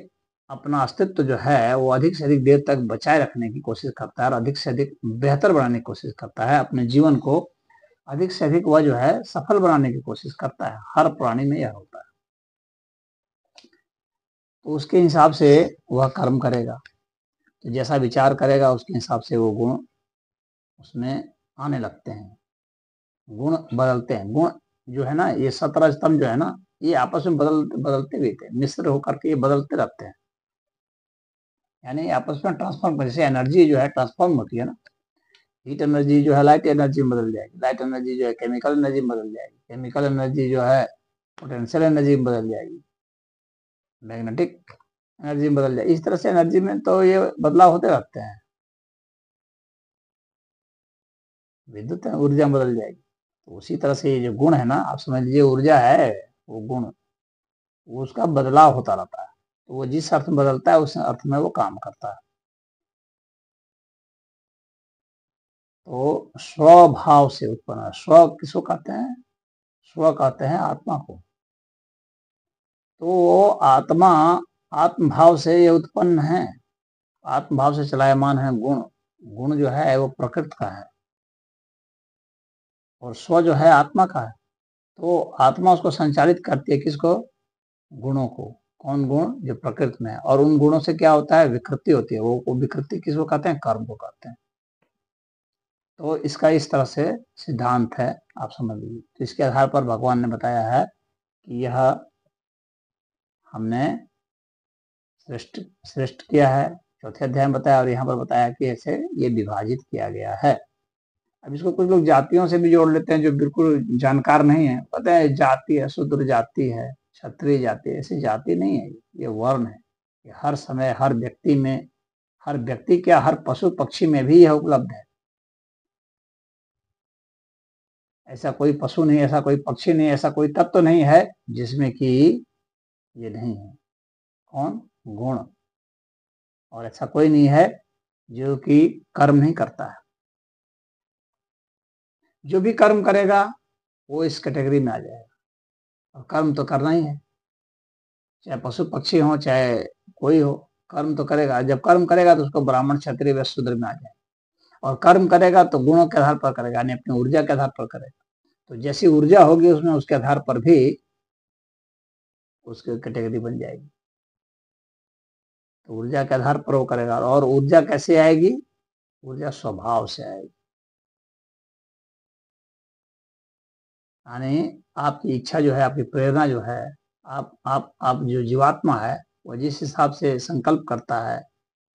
अपना अस्तित्व जो है वो अधिक से अधिक देर तक बचाए रखने की कोशिश करता है, और अधिक से अधिक बेहतर बनाने की कोशिश करता है। अपने जीवन को अधिक से अधिक वह जो है सफल बनाने की कोशिश करता है। हर प्राणी में यह होता है। तो उसके हिसाब से वह कर्म करेगा। तो जैसा विचार करेगा उसके हिसाब से वो गुण उसमें आने लगते हैं। गुण बदलते हैं। गुण जो है ना, ये 17 स्तंभ जो है ना, ये आपस में बदलते भी थे, मिश्र होकर के ये बदलते रहते हैं। यानी आपस में ट्रांसफॉर्म, जैसे एनर्जी जो है ट्रांसफॉर्म होती है ना, हीट एनर्जी जो है लाइट एनर्जी में बदल जाएगी, लाइट एनर्जी जो है केमिकल एनर्जी में बदल जाएगी, केमिकल एनर्जी जो है पोटेंशियल एनर्जी में बदल जाएगी, मैग्नेटिक एनर्जी में बदल जाएगी। इस तरह से एनर्जी में तो ये बदलाव होते रहते हैं। विद्युत ऊर्जा में बदल जाएगी। तो उसी तरह से ये जो गुण है ना, आप समझ लीजिए ऊर्जा है, वो गुण, वो उसका बदलाव होता रहता है। तो वो जिस अर्थ में बदलता है उस अर्थ में वो काम करता है। तो स्वभाव से उत्पन्न है। स्व किसको कहते हैं? स्व कहते हैं आत्मा को। तो आत्मा, आत्म भाव से ये उत्पन्न है, आत्म भाव से चलायमान है। गुण, गुण जो है वो प्रकृति का है, और स्व जो है आत्मा का है। तो आत्मा उसको संचालित करती है, किसको? गुणों को। कौन गुण? जो प्रकृति में है। और उन गुणों से क्या होता है? विकृति होती है। वो विकृति किसको कहते हैं? कर्म को कहते हैं। तो इसका इस तरह से सिद्धांत है, आप समझ लीजिए। तो इसके आधार पर भगवान ने बताया है कि यह हमने सृष्टि सृष्ट किया है, चौथे अध्याय में बताया, और यहाँ पर बताया कि ऐसे ये विभाजित किया गया है। अब इसको कुछ लोग जातियों से भी जोड़ लेते हैं, जो बिल्कुल जानकार नहीं है। कहते हैं जाति है, शूद्र जाति है, क्षत्रिय जाति है। ऐसी जाति नहीं है, ये वर्ण है। ये हर समय हर व्यक्ति में, हर व्यक्ति क्या, हर पशु पक्षी में भी यह उपलब्ध है। ऐसा कोई पशु नहीं, ऐसा कोई पक्षी नहीं, ऐसा कोई तत्व नहीं है जिसमें कि ये नहीं है। कौन? गुण। और ऐसा कोई नहीं है जो कि कर्म नहीं करता है। जो भी कर्म करेगा वो इस कैटेगरी में आ जाएगा। और कर्म तो करना ही है, चाहे पशु पक्षी हो चाहे कोई हो। कर्म तो करेगा, जब कर्म करेगा तो उसको ब्राह्मण क्षत्रिय वैश्य शूद्र में आ जाए, और कर्म करेगा तो गुणों के आधार पर करेगा, यानी अपनी ऊर्जा के आधार पर करेगा। तो जैसी ऊर्जा होगी उसमें, उसके आधार पर भी उसकी कैटेगरी बन जाएगी। तो ऊर्जा के आधार पर वो करेगा। और ऊर्जा कैसे आएगी? ऊर्जा स्वभाव से आएगी, यानी आपकी इच्छा जो है, आपकी प्रेरणा जो है, आप जो जीवात्मा है, वो जिस हिसाब से संकल्प करता है,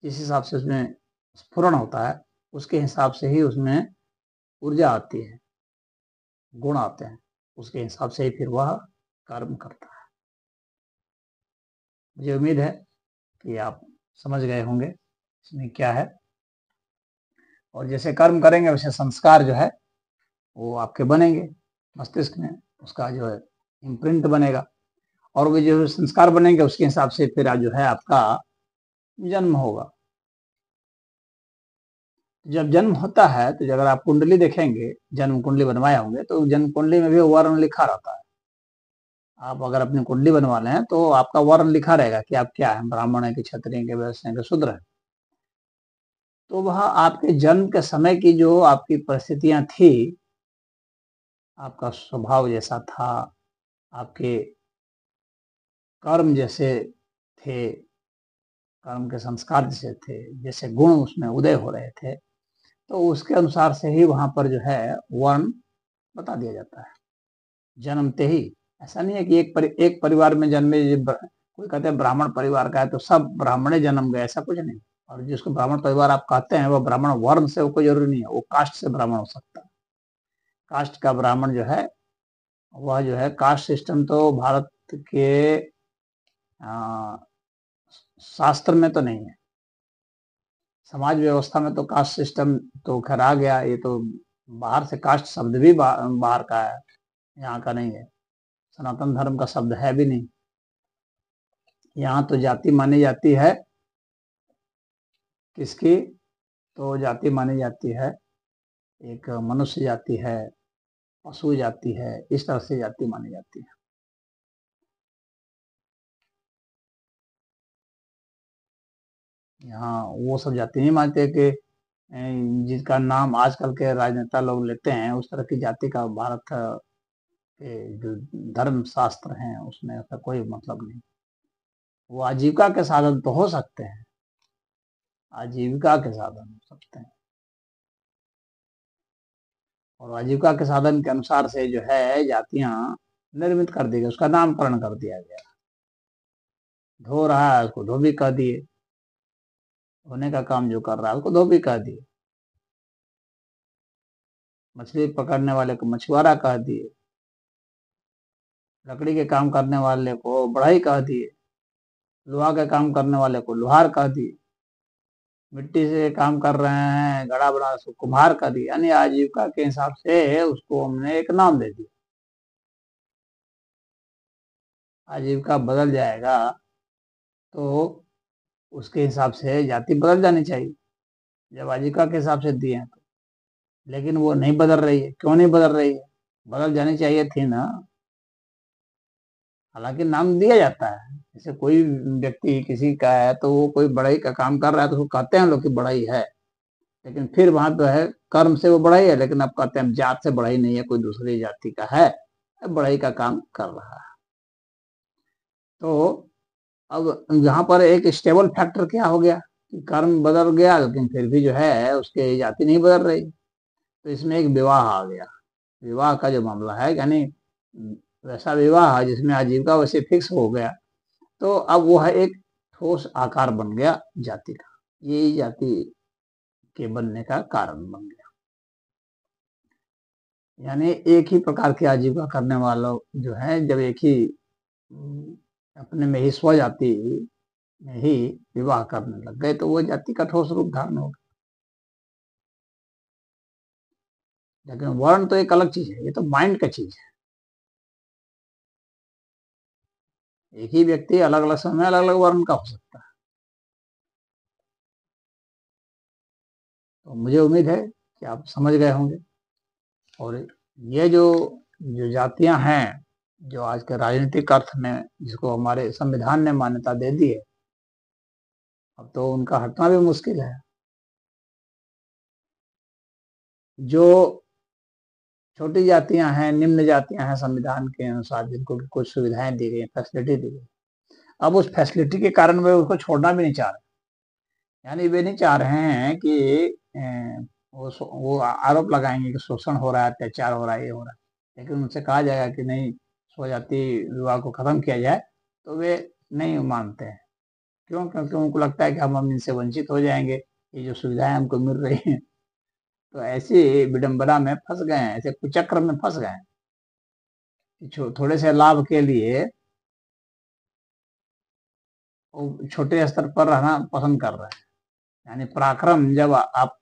जिस हिसाब से उसमें स्फुरण होता है, उसके हिसाब से ही उसमें ऊर्जा आती है, गुण आते हैं, उसके हिसाब से ही फिर वह कर्म करता है। मुझे उम्मीद है कि आप समझ गए होंगे इसमें क्या है। और जैसे कर्म करेंगे वैसे संस्कार जो है वो आपके बनेंगे मस्तिष्क में, उसका जो है इम्प्रिंट बनेगा, और वो जो संस्कार बनेंगे उसके हिसाब से फिर जो है आपका जन्म होगा। जब जन्म होता है तो अगर आप कुंडली देखेंगे, जन्म कुंडली बनवाए होंगे, तो जन्म कुंडली में भी वर्ण लिखा रहता है। आप अगर अपनी कुंडली बनवा लें तो आपका वर्ण लिखा रहेगा कि आप क्या है, ब्राह्मण है कि क्षत्रिय के, वैश्य है कि शूद्र है। तो वह आपके जन्म के समय की जो आपकी परिस्थितियां थी, आपका स्वभाव जैसा था, आपके कर्म जैसे थे, कर्म के संस्कार जैसे थे, जैसे गुण उसमें उदय हो रहे थे, तो उसके अनुसार से ही वहां पर जो है वर्ण बता दिया जाता है जन्मते ही। ऐसा नहीं है कि एक परिवार में जन्मे, कोई कहते हैं ब्राह्मण परिवार का है तो सब ब्राह्मणे जन्म गए, ऐसा कुछ नहीं। और जिसको ब्राह्मण परिवार आप कहते हैं वो ब्राह्मण वर्ण से वो कोई जरूरी नहीं है, वो कास्ट से ब्राह्मण हो सकता है। कास्ट का ब्राह्मण जो है वह जो है, कास्ट सिस्टम तो भारत के शास्त्र में तो नहीं है, समाज व्यवस्था में तो कास्ट सिस्टम तो खैर आ गया, ये तो बाहर से, कास्ट शब्द भी बाहर का है, यहाँ का नहीं है। सनातन धर्म का शब्द है भी नहीं। यहाँ तो जाति मानी जाती है किसकी? तो जाति मानी जाती है, एक मनुष्य जाति है, पशु जाति है, इस तरह से जाति मानी जाती है। यहाँ वो सब जाति नहीं मानते कि जिसका नाम आजकल के राजनेता लोग लेते हैं, उस तरह की जाति का भारत के जो धर्म शास्त्र हैं उसमें ऐसा कोई मतलब नहीं। वो आजीविका के साधन तो हो सकते हैं, आजीविका के साधन हो सकते हैं, और आजीविका के साधन के अनुसार से जो है जातियां निर्मित कर दी गई, उसका नामकरण कर दिया गया। धो रहा है उसको धोबी कह दिए, धोने का काम जो कर रहा है उसको धोबी कह दिए, मछली पकड़ने वाले को मछुआरा कह दिए, लकड़ी के काम करने वाले को बढ़ई कह दिए, लोहा के काम करने वाले को लोहार कह दिए, मिट्टी से काम कर रहे हैं घड़ा बना उसको कुम्हार कह दिए, यानी आजीविका के हिसाब से उसको हमने एक नाम दे दिया। आजीविका बदल जाएगा तो उसके हिसाब से जाति बदल जानी चाहिए, जब आजीविका के हिसाब से दिए हैं तो। लेकिन वो नहीं बदल रही है, क्यों नहीं बदल रही है? बदल जानी चाहिए थी ना। हालांकि नाम दिया जाता है, जैसे कोई व्यक्ति किसी का है तो वो कोई बढ़ई का काम कर रहा है तो उसको कहते हैं लोग कि बढ़ई है, लेकिन फिर वहां पे है कर्म से वो बढ़ई है, लेकिन अब कहते हैं जात से बढ़ई नहीं है, कोई दूसरी जाति का है, बढ़ई का काम कर रहा है। तो अब यहाँ पर एक स्टेबल फैक्टर क्या हो गया कि कर्म बदल गया, लेकिन फिर भी जो है उसके जाति नहीं बदल रही। तो इसमें एक विवाह आ गया, विवाह का जो मामला है, यानी वैसा विवाह जिसमें आजीविका वैसे फिक्स हो गया, तो अब वो है एक ठोस आकार बन गया जाति का, ये जाति के बनने का कारण बन गया। यानी एक ही प्रकार की आजीविका करने वालों जो है, जब एक ही अपने में ही स्व जाति में ही विवाह करने लग गए तो वो जाति का ठोस रूप धारण हो गया। लेकिन वर्ण तो एक अलग चीज है, ये तो माइंड का चीज है। एक ही व्यक्ति अलग अलग समय अलग अलग वर्ण का हो सकता है। तो मुझे उम्मीद है कि आप समझ गए होंगे। और ये जो जो जातियां हैं, जो आज के राजनीतिक अर्थ में जिसको हमारे संविधान ने मान्यता दे दी है, अब तो उनका हटना भी मुश्किल है। जो छोटी जातियां हैं, निम्न जातियां हैं, संविधान के अनुसार जिनको कुछ सुविधाएं दी गई, फैसिलिटी दी गई, अब उस फैसिलिटी के कारण वे उसको छोड़ना भी नहीं चाह रहे। यानी वे नहीं चाह रहे हैं कि वो आरोप लगाएंगे कि शोषण हो रहा है, अत्याचार हो रहा है, ये हो रहा है, लेकिन उनसे कहा जाएगा कि नहीं, स्वजाति विवाह को खत्म किया जाए, तो वे नहीं मानते हैं। क्यों? क्योंकि उनको लगता है कि हम इनसे वंचित हो जाएंगे, ये जो सुविधाएं हमको मिल रही हैं। तो ऐसी विडंबना में फंस गए हैं, ऐसे कुचक्र में फंस गए हैं कि थोड़े से लाभ के लिए वो छोटे स्तर पर रहना पसंद कर रहे हैं। यानी पराक्रम, जब आप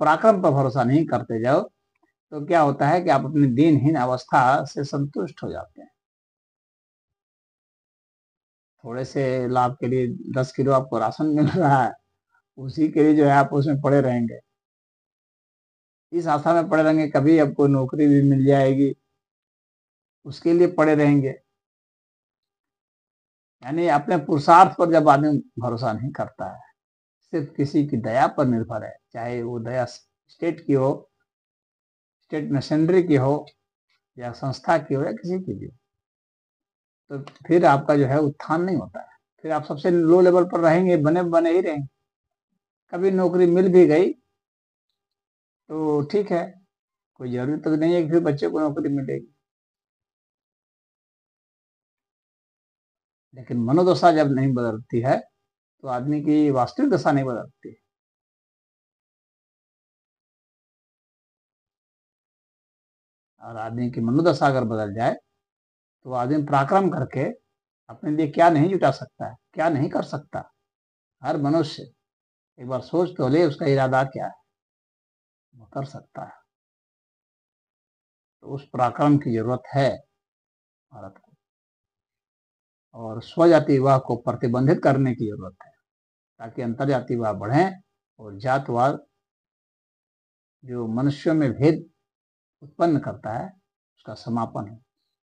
पराक्रम पर भरोसा नहीं करते जाओ, तो क्या होता है कि आप अपनी दीनहीन अवस्था से संतुष्ट हो जाते हैं। थोड़े से लाभ के लिए 10 किलो आपको राशन मिल रहा है, उसी के लिए जो है आप उसमें पड़े रहेंगे, इस आशा में पड़े रहेंगे कभी आपको नौकरी भी मिल जाएगी, उसके लिए पड़े रहेंगे। यानी अपने पुरुषार्थ पर जब आदमी भरोसा नहीं करता है, सिर्फ किसी की दया पर निर्भर है, चाहे वो दया स्टेट की हो, स्टेट मशीनरी की हो, या संस्था की हो, या किसी की भी, तो फिर आपका जो है उत्थान नहीं होता है। फिर आप सबसे लो लेवल पर रहेंगे, बने बने ही रहेंगे। कभी नौकरी मिल भी गई तो ठीक है, कोई जरूरी तो नहीं है कि फिर बच्चे को नौकरी मिलेगी, लेकिन मनोदशा जब नहीं बदलती है तो आदमी की वास्तविक दशा नहीं बदलती। और आदमी की मनोदशा अगर बदल जाए तो आदमी पराक्रम करके अपने लिए क्या नहीं जुटा सकता है, क्या नहीं कर सकता। हर मनुष्य एक बार सोच तो ले उसका इरादा क्या है, वो कर सकता है। तो उस पराक्रम की जरूरत है भारत को, और स्वजाति विवाह को प्रतिबंधित करने की जरूरत है, ताकि अंतरजाति विवाह बढ़े और जातवाद जो मनुष्यों में भेद उत्पन्न करता है उसका समापन हो।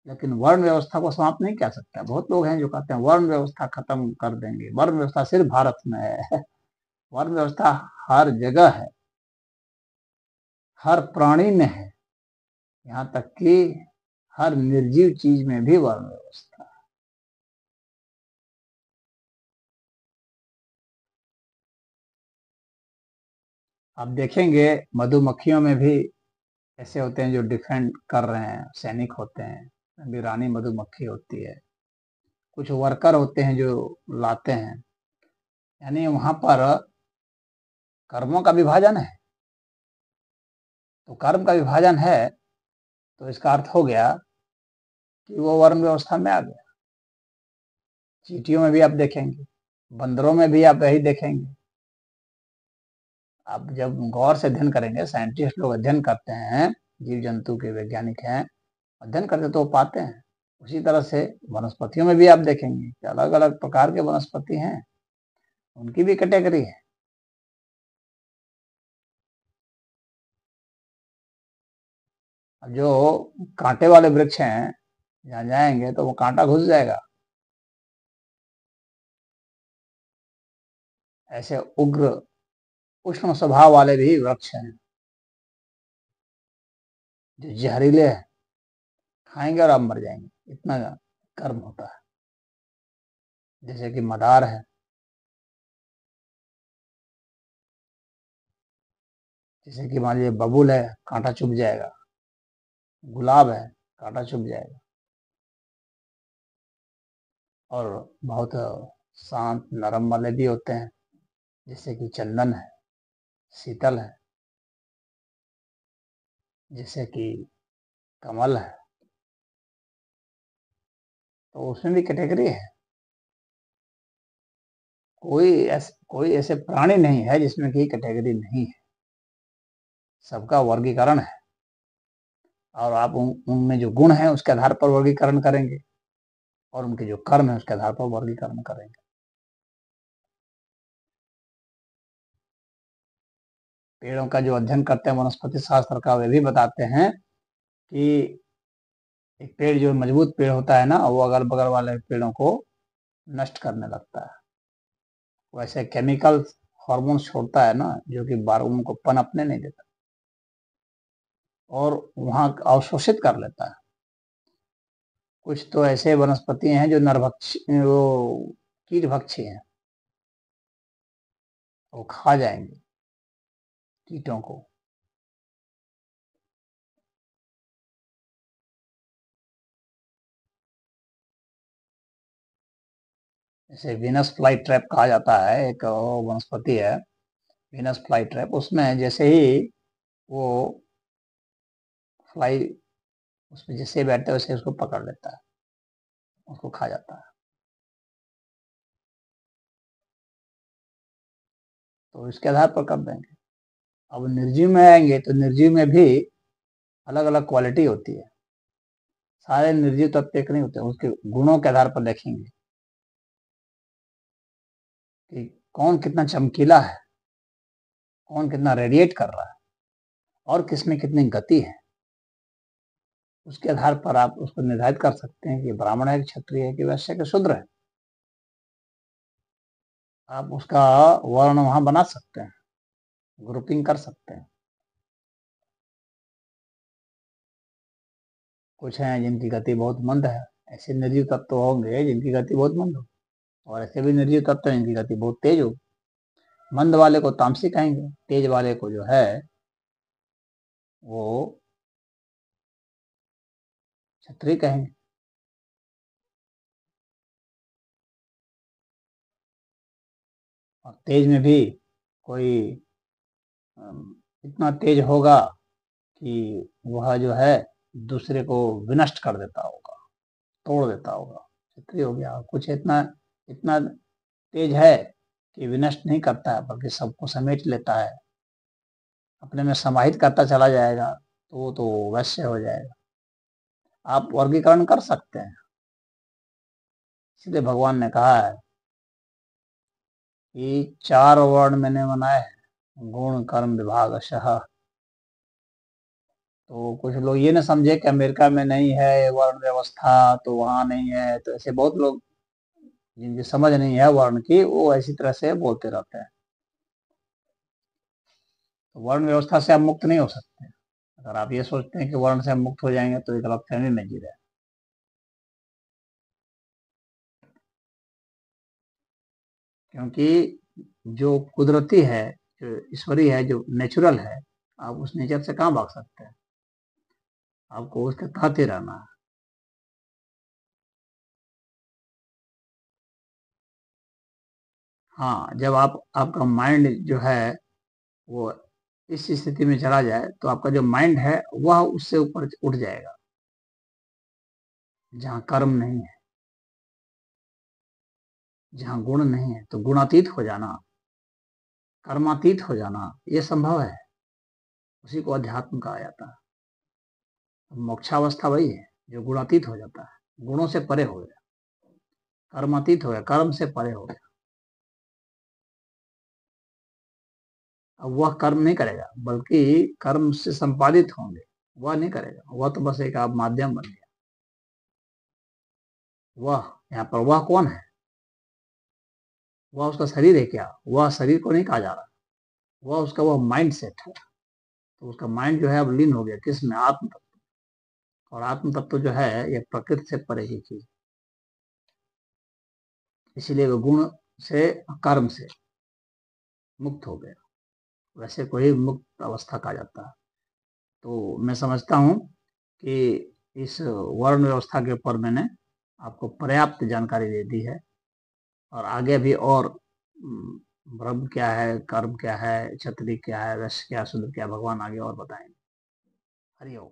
लेकिन वर्ण व्यवस्था को समाप्त नहीं किया सकता। बहुत लोग हैं जो कहते हैं वर्ण व्यवस्था खत्म कर देंगे। वर्ण व्यवस्था सिर्फ भारत में है। वर्ण व्यवस्था हर जगह है, हर प्राणी में है, यहाँ तक कि हर निर्जीव चीज में भी वर्ण व्यवस्था है। आप देखेंगे मधुमक्खियों में भी ऐसे होते हैं जो डिफेंड कर रहे हैं, सैनिक होते हैं, अभी रानी मधुमक्खी होती है, कुछ वर्कर होते हैं जो लाते हैं। यानी वहां पर कर्मों का विभाजन है। तो कर्म का विभाजन है तो इसका अर्थ हो गया कि वो वर्ण व्यवस्था में आ गया। चींटियों में भी आप देखेंगे, बंदरों में भी आप यही देखेंगे। आप जब गौर से अध्ययन करेंगे, साइंटिस्ट लोग अध्ययन करते हैं, जीव जंतु के वैज्ञानिक हैं, अध्ययन करते तो वो पाते हैं। उसी तरह से वनस्पतियों में भी आप देखेंगे कि अलग अलग प्रकार के वनस्पति हैं, उनकी भी कैटेगरी है। जो कांटे वाले वृक्ष हैं, जहाँ जाएंगे तो वो कांटा घुस जाएगा। ऐसे उग्र उष्ण स्वभाव वाले भी वृक्ष हैं जो जहरीले हैं, खाएंगे और आप मर जाएंगे, इतना गर्म होता है। जैसे कि मदार है, जैसे कि मान लीजिए बबूल है, कांटा चुभ जाएगा। गुलाब है, कांटा चुभ जाएगा। और बहुत शांत नरम वाले भी होते हैं, जैसे कि चंदन है, शीतल है, जैसे कि कमल है। तो उसमें भी कैटेगरी है। कोई ऐसे प्राणी नहीं है जिसमें की कैटेगरी नहीं है। सबका वर्गीकरण है, और आप उनमें जो गुण है उसके आधार पर वर्गीकरण करेंगे, और उनके जो कर्म है उसके आधार पर वर्गीकरण करेंगे। पेड़ों का जो अध्ययन करते हैं वनस्पति शास्त्र का, वे भी बताते हैं कि एक पेड़ जो मजबूत पेड़ होता है ना, वो अगल बगल वाले पेड़ों को नष्ट करने लगता है। वैसे केमिकल हार्मोन छोड़ता है ना, जो कि बारूम को पनपने नहीं देता और वहां अवशोषित कर लेता है। कुछ तो ऐसे वनस्पति हैं जो नरभक्षी, वो कीट भक्षी हैं, वो खा जाएंगे कीटों को। जैसे वीनस फ्लाई ट्रैप कहा जाता है, एक वनस्पति है वीनस फ्लाई ट्रैप, उसमें जैसे ही वो फ्लाई उसमें जैसे बैठता है वैसे उसको पकड़ लेता है, उसको खा जाता है। तो इसके आधार पर कर देंगे। अब निर्जीव में आएंगे तो निर्जीव में भी अलग अलग क्वालिटी होती है, सारे निर्जीव तत्व एक नहीं होते, उसके गुणों के आधार पर देखेंगे कि कौन कितना चमकीला है, कौन कितना रेडिएट कर रहा है और किसमें कितनी गति है। उसके आधार पर आप उसको निर्धारित कर सकते हैं कि ब्राह्मण है कि क्षत्रिय है कि वैश्य है कि शूद्र है। आप उसका वर्ण वहां बना सकते हैं, ग्रुपिंग कर सकते हैं। कुछ हैं जिनकी गति बहुत मंद है, ऐसे निर्जीव तत्व होंगे जिनकी गति बहुत मंद हो, और ऐसे भी निर्जीव तत्व हैं जिनकी गति बहुत तेज हो। मंद वाले को तामसिक कहेंगे, तेज वाले को जो है वो क्षत्रिय कहेंगे। और तेज में भी कोई इतना तेज होगा कि वह जो है दूसरे को विनष्ट कर देता होगा, तोड़ देता होगा, क्षत्रिय हो गया। कुछ इतना इतना तेज है कि विनष्ट नहीं करता है बल्कि सबको समेट लेता है, अपने में समाहित करता चला जाएगा, तो वो तो वैश्य हो जाएगा। आप वर्गीकरण कर सकते हैं। इसलिए भगवान ने कहा है कि 4 वर्ण मैंने बनाए हैं, गुण कर्म विभागशः। तो कुछ लोग ये ना समझे कि अमेरिका में नहीं है वर्ण व्यवस्था तो वहां नहीं है, तो ऐसे बहुत लोग जिनकी समझ नहीं है वर्ण की, वो ऐसी तरह से बोलते रहते हैं। तो वर्ण व्यवस्था से आप मुक्त नहीं हो सकते। अगर आप ये सोचते हैं कि वर्ण से हम मुक्त हो जाएंगे तो एक गलतफहमी में जी रहे हैं। क्योंकि जो कुदरती है, जो ईश्वरीय है, जो नेचुरल है, आप उस नेचर से कहाँ भाग सकते हैं। आपको उसके तहत ही रहना है। हाँ, जब आप आपका माइंड जो है वो इस स्थिति में चला जाए तो आपका जो माइंड है वह उससे ऊपर उठ जाएगा, जहाँ कर्म नहीं है, जहाँ गुण नहीं है, तो गुणातीत हो जाना, कर्मातीत हो जाना ये संभव है। उसी को अध्यात्म कहा जाता है। मोक्षावस्था वही है जो गुणातीत हो जाता है, गुणों से परे हो गया, कर्मातीत हो गया, कर्म से परे हो गया। अब वह कर्म नहीं करेगा बल्कि कर्म से संपादित होंगे, वह नहीं करेगा, वह तो बस एक आप माध्यम बन गया। वह यहाँ पर वह कौन है? वह उसका शरीर है क्या? वह शरीर को नहीं कहा जा रहा, वह उसका वह माइंड सेट है। तो उसका माइंड जो है अब लीन हो गया किसमें? आत्म तत्व। और आत्म तत्व जो है यह प्रकृति से परे की चीज, इसीलिए वो गुण से कर्म से मुक्त हो गया। वैसे को ही मुक्त अवस्था कहा जाता है। तो मैं समझता हूँ कि इस वर्ण व्यवस्था के ऊपर मैंने आपको पर्याप्त जानकारी दे दी है, और आगे भी और ब्रह्म क्या है, कर्म क्या है, क्षत्रिय क्या है, वैश्य क्या, शूद्र क्या, भगवान आगे और बताएंगे। हरिओम।